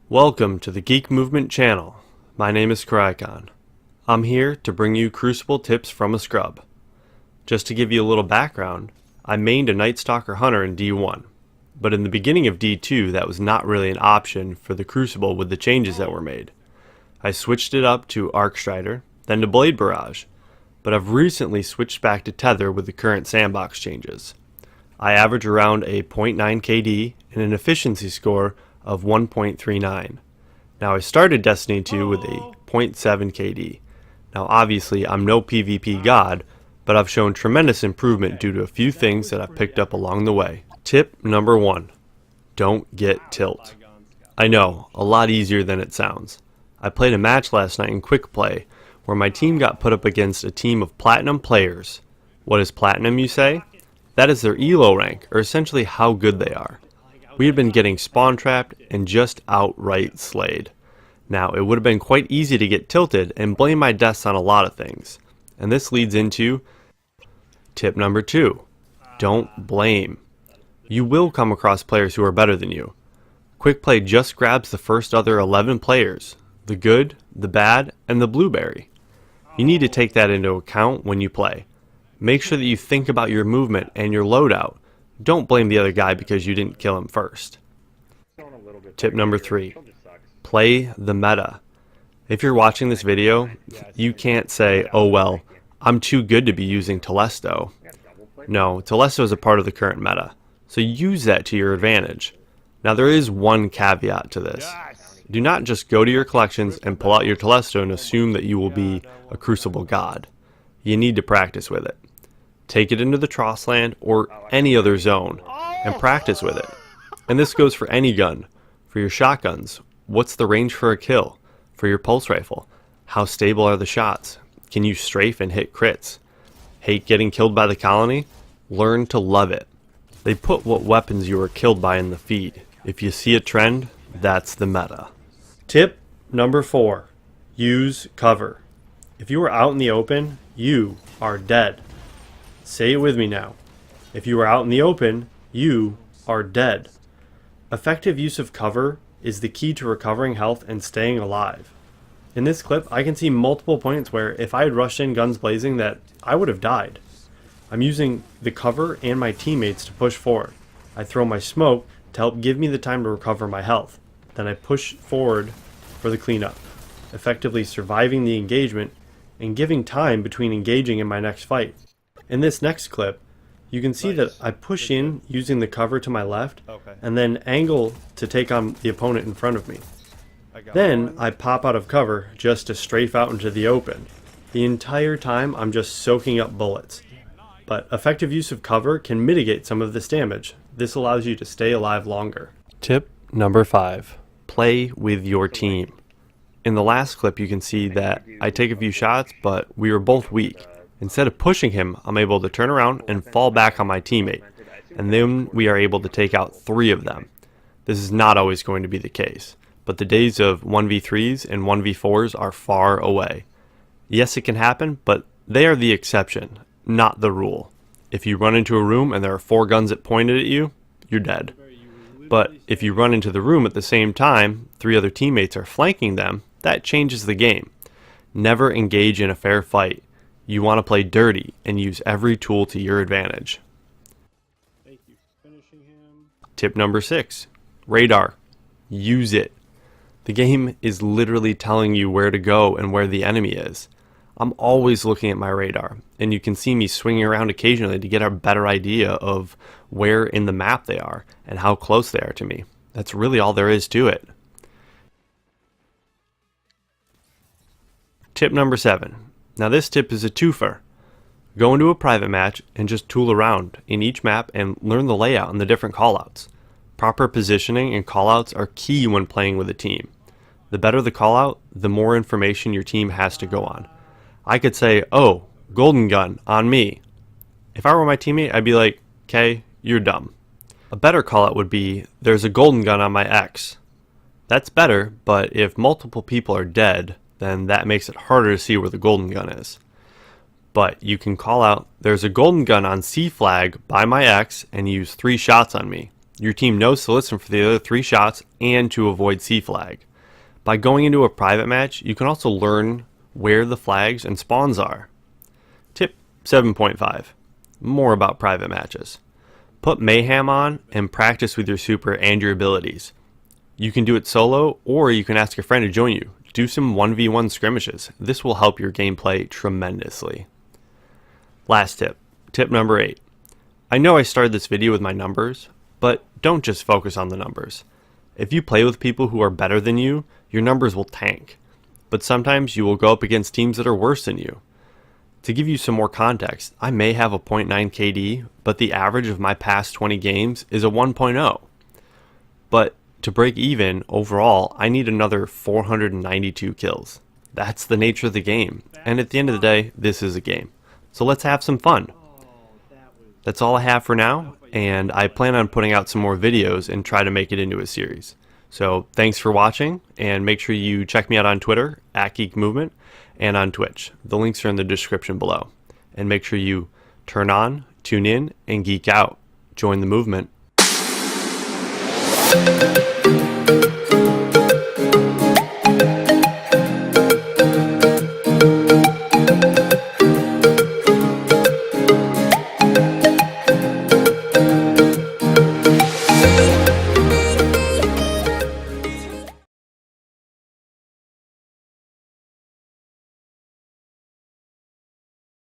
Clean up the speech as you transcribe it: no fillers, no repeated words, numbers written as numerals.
Welcome to the Geek Movement channel. My name is Karikon. I'm here to bring you Crucible tips from a scrub. Just to give you a little background, I mained a Night Stalker Hunter in D1, but in the beginning of D2 that was not really an option for the Crucible with the changes that were made. I switched it up to Arc Strider, then to Blade Barrage, but I've recently switched back to Tether with the current sandbox changes. I average around a 0.9 KD and an efficiency score of 1.39. Now I started Destiny 2 with a 0.7 KD. Now obviously I'm no PvP god, but I've shown tremendous improvement due to a few things that I've picked up along the way. Tip number 1. Don't get tilt. I know, a lot easier than it sounds. I played a match last night in quick play where my team got put up against a team of platinum players. What is platinum, you say? That is their elo rank, or essentially how good they are. We had been getting spawn trapped and just outright slayed. Now, it would have been quite easy to get tilted and blame my deaths on a lot of things. And this leads into tip number 2. Don't blame. You will come across players who are better than you. Quick play just grabs the first other 11 players, the good, the bad, and the blueberry. You need to take that into account when you play. Make sure that you think about your movement and your loadout. Don't blame the other guy because you didn't kill him first. Tip number 3. Play the meta. If you're watching this video, you can't say, oh well, I'm too good to be using Telesto. No, Telesto is a part of the current meta, so use that to your advantage. Now there is one caveat to this. Do not just go to your collections and pull out your Telesto and assume that you will be a Crucible god. You need to practice with it. Take it into the Trossland or any other zone and practice with it. And this goes for any gun. For your shotguns, what's the range for a kill? For your pulse rifle, how stable are the shots? Can you strafe and hit crits? Hate getting killed by the colony? Learn to love it. They put what weapons you were killed by in the feed. If you see a trend, that's the meta. Tip number 4. Use cover. If you are out in the open, you are dead. Say it with me now. If you are out in the open, you are dead. Effective use of cover is the key to recovering health and staying alive. In this clip, I can see multiple points where if I had rushed in guns blazing that I would have died. I'm using the cover and my teammates to push forward. I throw my smoke to help give me the time to recover my health. Then I push forward for the cleanup, effectively surviving the engagement and giving time between engaging in my next fight. In this next clip, you can see that I push in using the cover to my left and then angle to take on the opponent in front of me. Then I pop out of cover just to strafe out into the open. The entire time I'm just soaking up bullets. But effective use of cover can mitigate some of this damage. This allows you to stay alive longer. Tip number 5. Play with your team. In the last clip you can see that I take a few shots, but we were both weak. Instead of pushing him, I'm able to turn around and fall back on my teammate, and then we are able to take out 3 of them. This is not always going to be the case, but the days of 1v3s and 1v4s are far away. Yes, it can happen, but they are the exception, not the rule. If you run into a room and there are 4 guns that pointed at you, you're dead. But if you run into the room at the same time, 3 other teammates are flanking them, that changes the game. Never engage in a fair fight. You want to play dirty and use every tool to your advantage. Thank you for finishing him. Tip number 6. Radar. Use it. The game is literally telling you where to go and where the enemy is. I'm always looking at my radar, and you can see me swinging around occasionally to get a better idea of where in the map they are and how close they are to me. That's really all there is to it. Tip number 7. Now this tip is a twofer. Go into a private match and just tool around in each map and learn the layout and the different callouts. Proper positioning and callouts are key when playing with a team. The better the callout, the more information your team has to go on. I could say, oh, golden gun on me. If I were my teammate, I'd be like, okay, you're dumb. A better callout would be, there's a golden gun on my X. That's better, but if multiple people are dead, then that makes it harder to see where the golden gun is. But you can call out, there's a golden gun on C flag by my X and use 3 shots on me. Your team knows to listen for the other 3 shots and to avoid C flag. By going into a private match, you can also learn where the flags and spawns are. Tip 7.5. More about private matches. Put Mayhem on and practice with your super and your abilities. You can do it solo, or you can ask a friend to join you. Do some 1v1 skirmishes. This will help your gameplay tremendously. Last tip. Tip number 8. I know I started this video with my numbers, but don't just focus on the numbers. If you play with people who are better than you, your numbers will tank. But sometimes you will go up against teams that are worse than you. To give you some more context, I may have a 0.9 KD, but the average of my past 20 games is a 1.0. But to break even overall, I need another 492 kills. That's the nature of the game, and at the end of the day, this is a game. So let's have some fun. That's all I have for now, and I plan on putting out some more videos and try to make it into a series. So thanks for watching, and make sure you check me out on Twitter, @Geek Movement, and on Twitch. The links are in the description below. And make sure you turn on, tune in, and geek out. Join the movement.